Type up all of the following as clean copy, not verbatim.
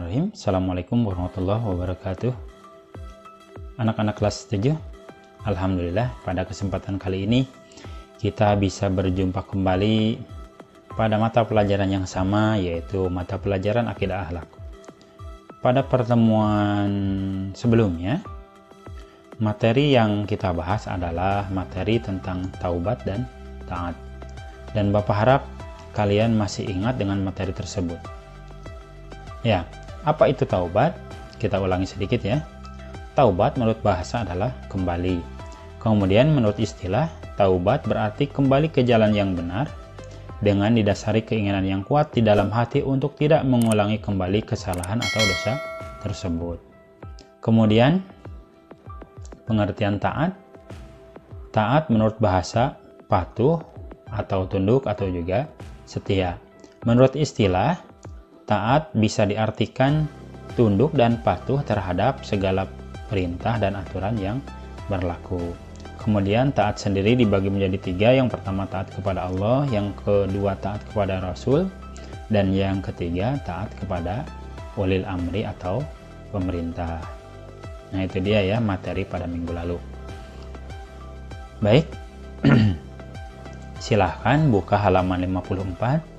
Bismillahirrahmanirrahim. Assalamualaikum warahmatullahi wabarakatuh. Anak-anak kelas 7, Alhamdulillah pada kesempatan kali ini kita bisa berjumpa kembali pada mata pelajaran yang sama, yaitu mata pelajaran Akidah Akhlak. Pada pertemuan sebelumnya, materi yang kita bahas adalah materi tentang taubat dan taat. Dan Bapak harap kalian masih ingat dengan materi tersebut. Ya, apa itu taubat? Kita ulangi sedikit ya. Taubat menurut bahasa adalah kembali. Kemudian menurut istilah, taubat berarti kembali ke jalan yang benar dengan didasari keinginan yang kuat di dalam hati untuk tidak mengulangi kembali kesalahan atau dosa tersebut. Kemudian pengertian taat. Taat menurut bahasa patuh atau tunduk atau juga setia. Menurut istilah, taat bisa diartikan tunduk dan patuh terhadap segala perintah dan aturan yang berlaku. Kemudian taat sendiri dibagi menjadi 3. Yang pertama taat kepada Allah, yang kedua taat kepada Rasul, dan yang ketiga taat kepada ulil amri atau pemerintah. Nah, itu dia ya materi pada minggu lalu. Baik, silahkan buka halaman 54.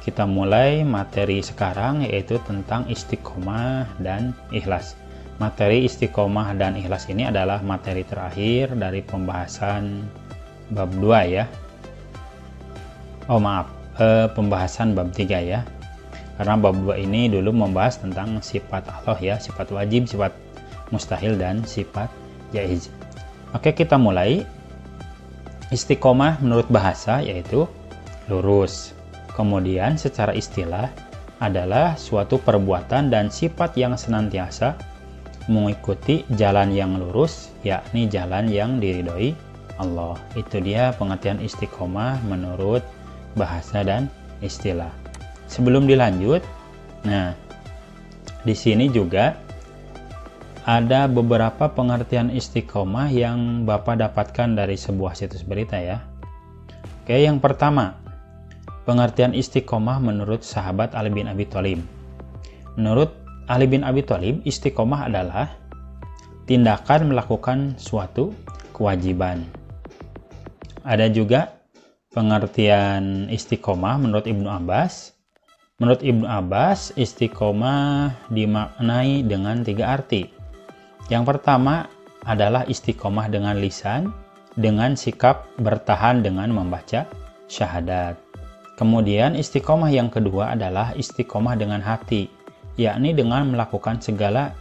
Kita mulai materi sekarang, yaitu tentang istiqomah dan ikhlas. Materi istiqomah dan ikhlas ini adalah materi terakhir dari pembahasan bab 2 ya. Pembahasan bab 3 ya. Karena bab 2 ini dulu membahas tentang sifat Allah ya, sifat wajib, sifat mustahil, dan sifat jaiz. Oke, kita mulai. Istiqomah menurut bahasa yaitu lurus. Kemudian secara istilah adalah suatu perbuatan dan sifat yang senantiasa mengikuti jalan yang lurus, yakni jalan yang diridhoi Allah. Itu dia pengertian istiqomah menurut bahasa dan istilah. Sebelum dilanjut, nah di sini juga ada beberapa pengertian istiqomah yang Bapak dapatkan dari sebuah situs berita ya. Oke, yang pertama, pengertian istiqomah menurut sahabat Ali bin Abi Thalib. Menurut Ali bin Abi Thalib, istiqomah adalah tindakan melakukan suatu kewajiban. Ada juga pengertian istiqomah menurut Ibnu Abbas. Menurut Ibnu Abbas, istiqomah dimaknai dengan 3 arti. Yang pertama adalah istiqomah dengan lisan, dengan sikap bertahan dengan membaca syahadat. Kemudian istiqomah yang kedua adalah istiqomah dengan hati, yakni dengan melakukan segala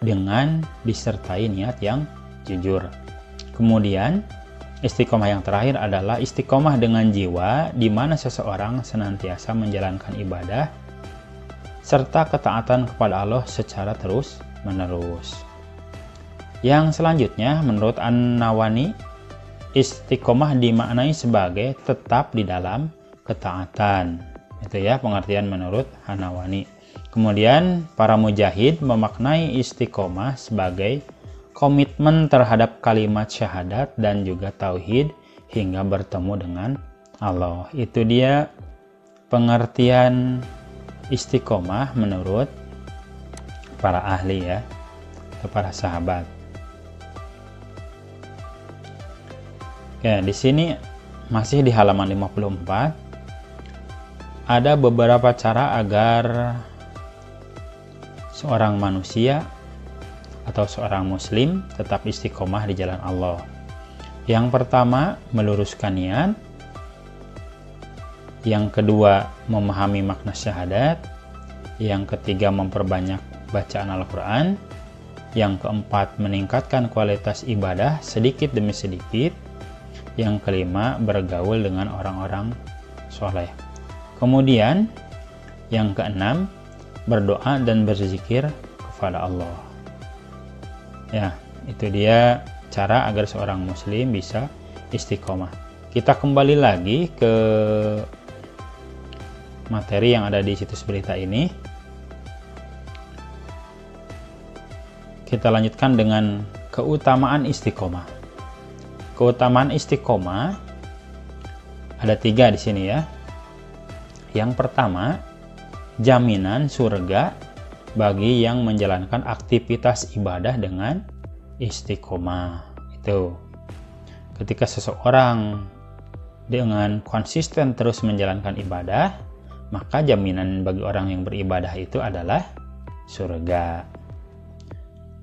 dengan disertai niat yang jujur. Kemudian istiqomah yang terakhir adalah istiqomah dengan jiwa, di mana seseorang senantiasa menjalankan ibadah serta ketaatan kepada Allah secara terus-menerus. Yang selanjutnya, menurut An-Nawani, istiqomah dimaknai sebagai tetap di dalam ketaatan. Itu ya pengertian menurut An-Nawani. Kemudian para mujahid memaknai istiqomah sebagai komitmen terhadap kalimat syahadat dan juga tauhid hingga bertemu dengan Allah. Itu dia pengertian istiqomah menurut para ahli ya, atau para sahabat. Oke, di sini masih di halaman 54 ada beberapa cara agar seorang manusia atau seorang muslim tetap istiqomah di jalan Allah. Yang pertama, meluruskan niat. Yang kedua, memahami makna syahadat. Yang ketiga, memperbanyak bacaan Al-Quran. Yang keempat, meningkatkan kualitas ibadah sedikit demi sedikit. Yang kelima, bergaul dengan orang-orang soleh. Kemudian yang keenam, berdoa dan berzikir kepada Allah. Ya, itu dia cara agar seorang muslim bisa istiqomah. Kita kembali lagi ke materi yang ada di situs berita ini. Kita lanjutkan dengan keutamaan istiqomah. Keutamaan istiqomah ada 3 di sini ya. Yang pertama, jaminan surga bagi yang menjalankan aktivitas ibadah dengan istiqomah. Itu ketika seseorang dengan konsisten terus menjalankan ibadah, maka jaminan bagi orang yang beribadah itu adalah surga.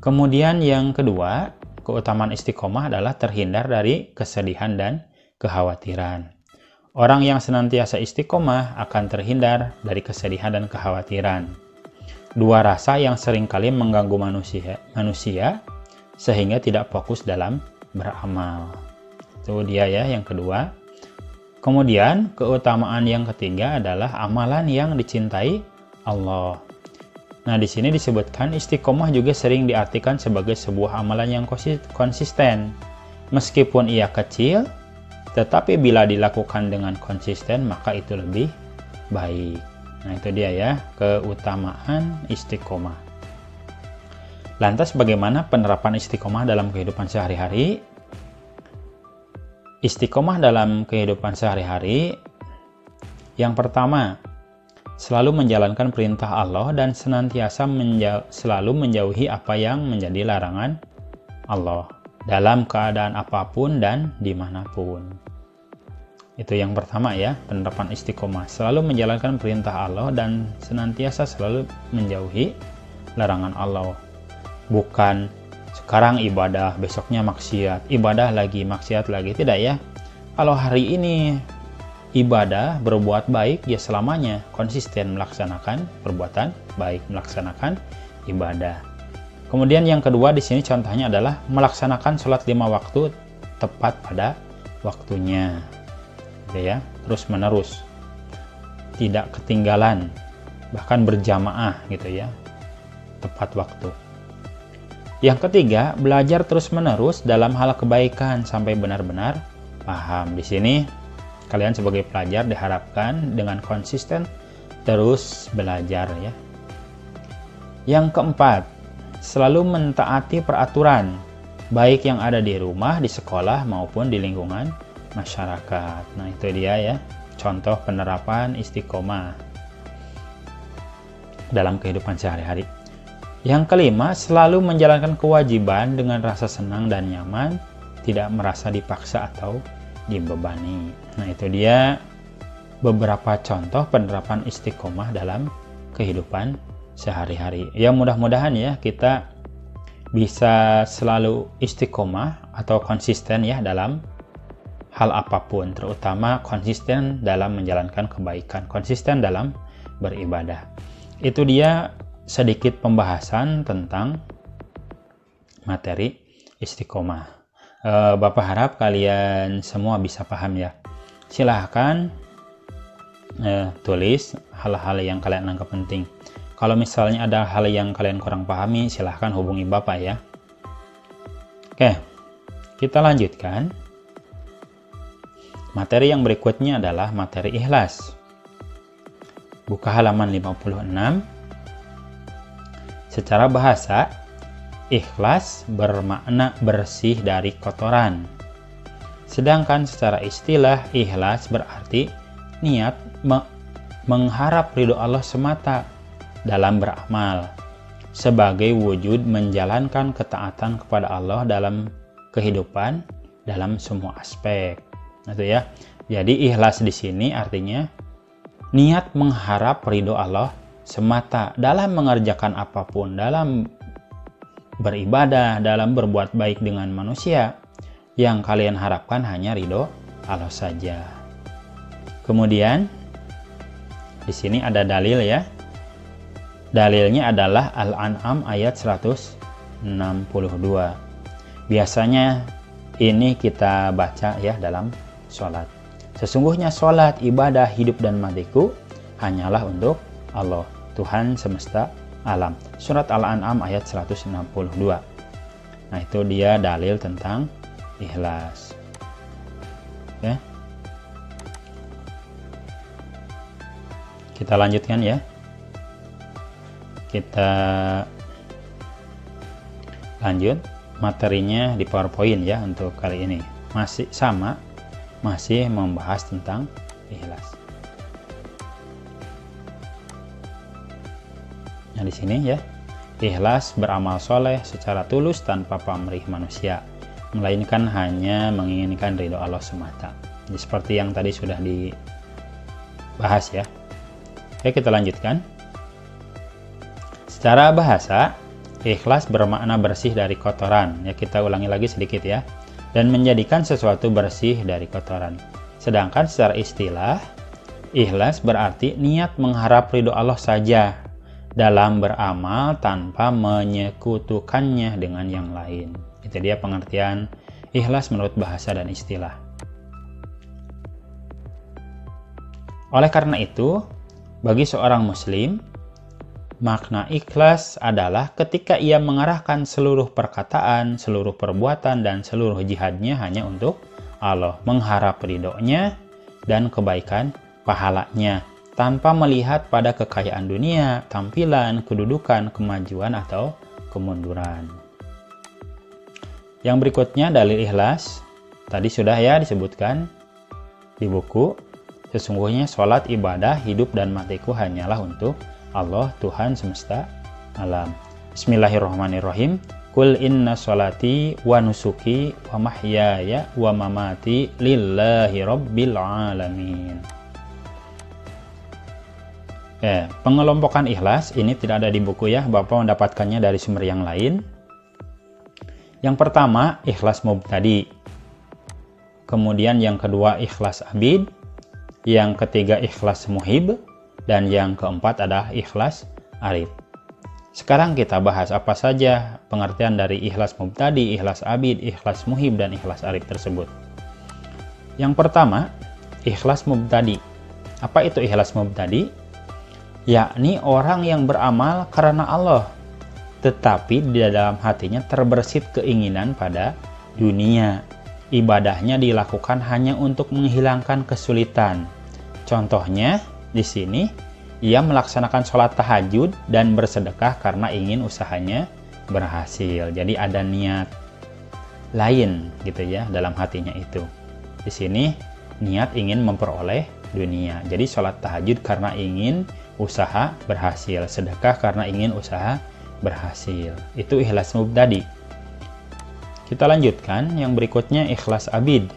Kemudian yang kedua, keutamaan istiqomah adalah terhindar dari kesedihan dan kekhawatiran. Orang yang senantiasa istiqomah akan terhindar dari kesedihan dan kekhawatiran. Dua rasa yang seringkali mengganggu manusia sehingga tidak fokus dalam beramal. Itu dia ya yang kedua. Kemudian keutamaan yang ketiga adalah amalan yang dicintai Allah. Nah, di sini disebutkan istiqomah juga sering diartikan sebagai sebuah amalan yang konsisten. Meskipun ia kecil, tetapi bila dilakukan dengan konsisten maka itu lebih baik. Nah, itu dia ya, keutamaan istiqomah. Lantas bagaimana penerapan istiqomah dalam kehidupan sehari-hari? Istiqomah dalam kehidupan sehari-hari, yang pertama, selalu menjalankan perintah Allah dan senantiasa selalu menjauhi apa yang menjadi larangan Allah dalam keadaan apapun dan dimanapun. Itu yang pertama ya, penerapan istiqomah, selalu menjalankan perintah Allah dan senantiasa selalu menjauhi larangan Allah. Bukan sekarang ibadah, besoknya maksiat, ibadah lagi, maksiat lagi, tidak ya. Kalau hari ini ibadah, berbuat baik, ya selamanya konsisten melaksanakan perbuatan baik, melaksanakan ibadah. Kemudian yang kedua di sini contohnya adalah melaksanakan sholat 5 waktu tepat pada waktunya, gitu ya, terus menerus, tidak ketinggalan, bahkan berjamaah gitu ya, tepat waktu. Yang ketiga, belajar terus menerus dalam hal kebaikan sampai benar-benar paham. Di sini kalian sebagai pelajar diharapkan dengan konsisten terus belajar ya. Yang keempat, selalu mentaati peraturan baik yang ada di rumah, di sekolah maupun di lingkungan masyarakat. Nah, itu dia ya, contoh penerapan istiqomah dalam kehidupan sehari-hari. Yang kelima, selalu menjalankan kewajiban dengan rasa senang dan nyaman, tidak merasa dipaksa atau dibebani. Nah, itu dia beberapa contoh penerapan istiqomah dalam kehidupan sehari-hari. Ya, mudah-mudahan ya kita bisa selalu istiqomah atau konsisten ya dalam hal apapun, terutama konsisten dalam menjalankan kebaikan, konsisten dalam beribadah. Itu dia sedikit pembahasan tentang materi istiqomah. Bapak harap kalian semua bisa paham ya. Silahkan tulis hal-hal yang kalian anggap penting. Kalau misalnya ada hal yang kalian kurang pahami, silahkan hubungi Bapak ya. Oke, kita lanjutkan. Materi yang berikutnya adalah materi ikhlas. Buka halaman 56. Secara bahasa, ikhlas bermakna bersih dari kotoran. Sedangkan secara istilah, ikhlas berarti niat mengharap ridho Allah semata dalam beramal, sebagai wujud menjalankan ketaatan kepada Allah dalam kehidupan, dalam semua aspek. Itu ya. Jadi ikhlas di sini artinya niat mengharap ridho Allah semata dalam mengerjakan apapun, dalam beribadah, dalam berbuat baik dengan manusia. Yang kalian harapkan hanya ridho Allah saja. Kemudian di sini ada dalil ya. Dalilnya adalah Al-An'am ayat 162. Biasanya ini kita baca ya dalam sholat. Sesungguhnya sholat, ibadah, hidup dan matiku hanyalah untuk Allah, Tuhan semesta alam. Surat Al-An'am ayat 162. Nah, itu dia dalil tentang ikhlas. Oke. Kita lanjutkan ya. Kita lanjut materinya di PowerPoint ya untuk kali ini. Masih sama, masih membahas tentang ikhlas. di sini ya. Ikhlas beramal soleh secara tulus tanpa pamrih manusia, melainkan hanya menginginkan ridho Allah semata. Jadi seperti yang tadi sudah dibahas ya. Oke, kita lanjutkan. Secara bahasa, ikhlas bermakna bersih dari kotoran. Ya, kita ulangi lagi sedikit ya. Dan menjadikan sesuatu bersih dari kotoran. Sedangkan secara istilah, ikhlas berarti niat mengharap ridho Allah saja dalam beramal tanpa menyekutukannya dengan yang lain. Itu dia pengertian ikhlas menurut bahasa dan istilah. Oleh karena itu, bagi seorang muslim, makna ikhlas adalah ketika ia mengarahkan seluruh perkataan, seluruh perbuatan, dan seluruh jihadnya hanya untuk Allah, mengharap ridhonya dan kebaikan pahalanya, tanpa melihat pada kekayaan dunia, tampilan, kedudukan, kemajuan, atau kemunduran. Yang berikutnya dalil ikhlas, tadi sudah ya disebutkan di buku. Sesungguhnya sholat, ibadah, hidup, dan matiku hanyalah untuk Allah, Tuhan semesta alam. Bismillahirrahmanirrahim. Qul inna sholati wa nusuki wa mahyaya wa mamati lillahi rabbil alamin. Pengelompokan ikhlas ini tidak ada di buku ya, Bapak mendapatkannya dari sumber yang lain. Yang pertama, ikhlas mubtadi. Kemudian yang kedua, ikhlas abid. Yang ketiga, ikhlas muhib. Dan yang keempat adalah ikhlas arif. Sekarang kita bahas apa saja pengertian dari ikhlas mubtadi, ikhlas abid, ikhlas muhib, dan ikhlas arif tersebut. Yang pertama, ikhlas mubtadi. Apa itu ikhlas mubtadi? Yakni orang yang beramal karena Allah, tetapi di dalam hatinya terbersit keinginan pada dunia. Ibadahnya dilakukan hanya untuk menghilangkan kesulitan. Contohnya, di sini ia melaksanakan sholat tahajud dan bersedekah karena ingin usahanya berhasil. Jadi ada niat lain gitu ya dalam hatinya itu. Di sini niat ingin memperoleh dunia. Jadi sholat tahajud karena ingin usaha berhasil, sedekah karena ingin usaha berhasil. Itu ikhlas mubtadi. Kita lanjutkan yang berikutnya, ikhlas abid.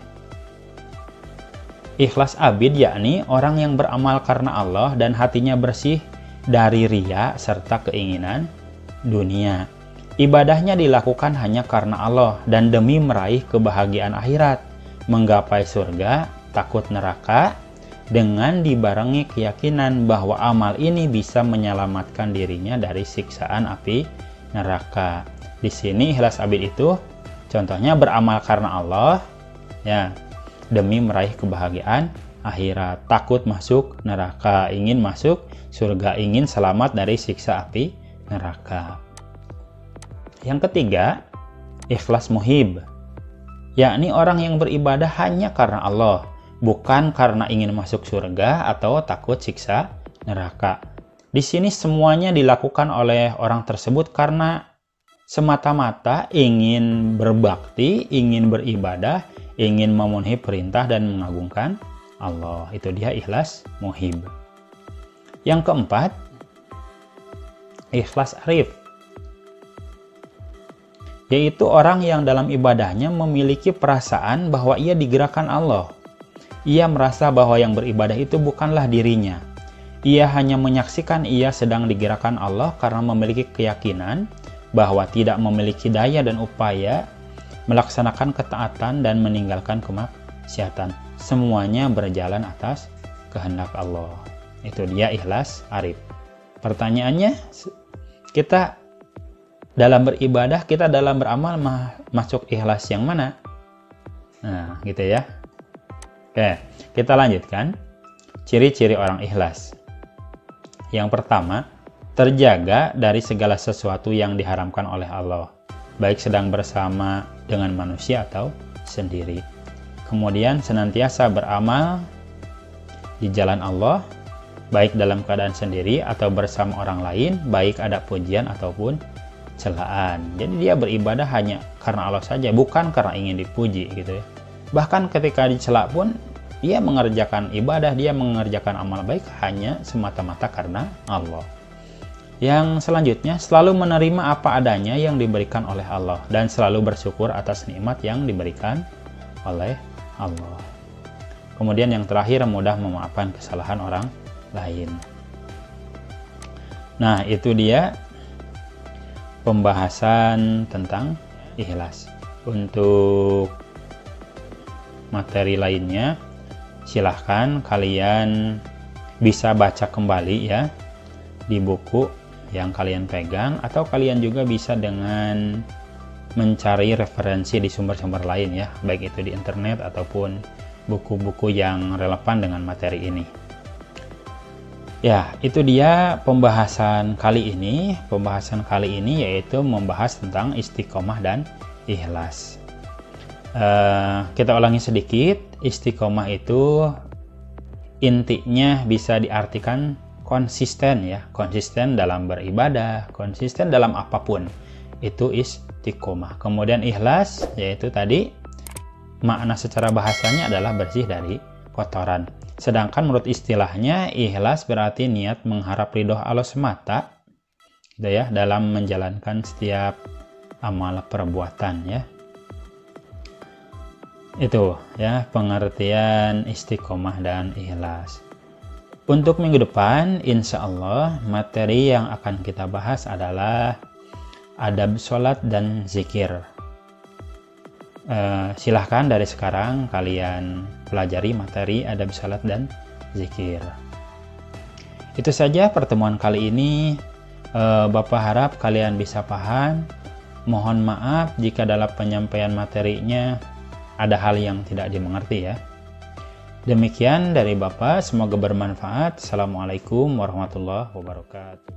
Ikhlas abid yakni orang yang beramal karena Allah dan hatinya bersih dari riya serta keinginan dunia. Ibadahnya dilakukan hanya karena Allah dan demi meraih kebahagiaan akhirat, menggapai surga, takut neraka, dengan dibarengi keyakinan bahwa amal ini bisa menyelamatkan dirinya dari siksaan api neraka. Di sini ikhlas abid itu contohnya beramal karena Allah ya, demi meraih kebahagiaan akhirat, takut masuk neraka, ingin masuk surga, ingin selamat dari siksa api neraka. Yang ketiga, ikhlas muhib, yakni orang yang beribadah hanya karena Allah, bukan karena ingin masuk surga atau takut siksa neraka. Di sini semuanya dilakukan oleh orang tersebut karena semata-mata ingin berbakti, ingin beribadah, ingin memenuhi perintah dan mengagungkan Allah. Itu dia ikhlas muhib. Yang keempat, ikhlas arif, yaitu orang yang dalam ibadahnya memiliki perasaan bahwa ia digerakkan Allah. Ia merasa bahwa yang beribadah itu bukanlah dirinya. Ia hanya menyaksikan ia sedang digerakkan Allah karena memiliki keyakinan bahwa tidak memiliki daya dan upaya melaksanakan ketaatan dan meninggalkan kemaksiatan. Semuanya berjalan atas kehendak Allah. Itu dia ikhlas arif. Pertanyaannya, kita dalam beribadah, kita dalam beramal masuk ikhlas yang mana? Nah, gitu ya. Oke, kita lanjutkan. Ciri-ciri orang ikhlas. Yang pertama, terjaga dari segala sesuatu yang diharamkan oleh Allah, baik sedang bersama dengan manusia atau sendiri. Kemudian senantiasa beramal di jalan Allah, baik dalam keadaan sendiri atau bersama orang lain, baik ada pujian ataupun celaan. Jadi dia beribadah hanya karena Allah saja, bukan karena ingin dipuji gitu ya. Bahkan ketika dicela pun dia mengerjakan ibadah, dia mengerjakan amal baik hanya semata-mata karena Allah. Yang selanjutnya, selalu menerima apa adanya yang diberikan oleh Allah dan selalu bersyukur atas nikmat yang diberikan oleh Allah. Kemudian yang terakhir, mudah memaafkan kesalahan orang lain. Nah, itu dia pembahasan tentang ikhlas. Untuk materi lainnya, silahkan kalian bisa baca kembali ya di buku yang kalian pegang, atau kalian juga bisa dengan mencari referensi di sumber-sumber lain ya, baik itu di internet ataupun buku-buku yang relevan dengan materi ini. Ya, itu dia pembahasan kali ini. Pembahasan kali ini yaitu membahas tentang istiqomah dan ikhlas. Kita ulangi sedikit. Istiqomah itu intinya bisa diartikan konsisten ya, konsisten dalam beribadah, konsisten dalam apapun, itu istiqomah. Kemudian ikhlas yaitu tadi makna secara bahasanya adalah bersih dari kotoran. Sedangkan menurut istilahnya ikhlas berarti niat mengharap ridho Allah semata gitu ya dalam menjalankan setiap amal perbuatan ya. Itu ya pengertian istiqomah dan ikhlas. Untuk minggu depan, insya Allah materi yang akan kita bahas adalah adab sholat dan zikir. Silahkan dari sekarang kalian pelajari materi adab sholat dan zikir. Itu saja pertemuan kali ini. Bapak harap kalian bisa paham. Mohon maaf jika dalam penyampaian materinya ada hal yang tidak dimengerti ya. Demikian dari Bapak, semoga bermanfaat. Assalamualaikum warahmatullahi wabarakatuh.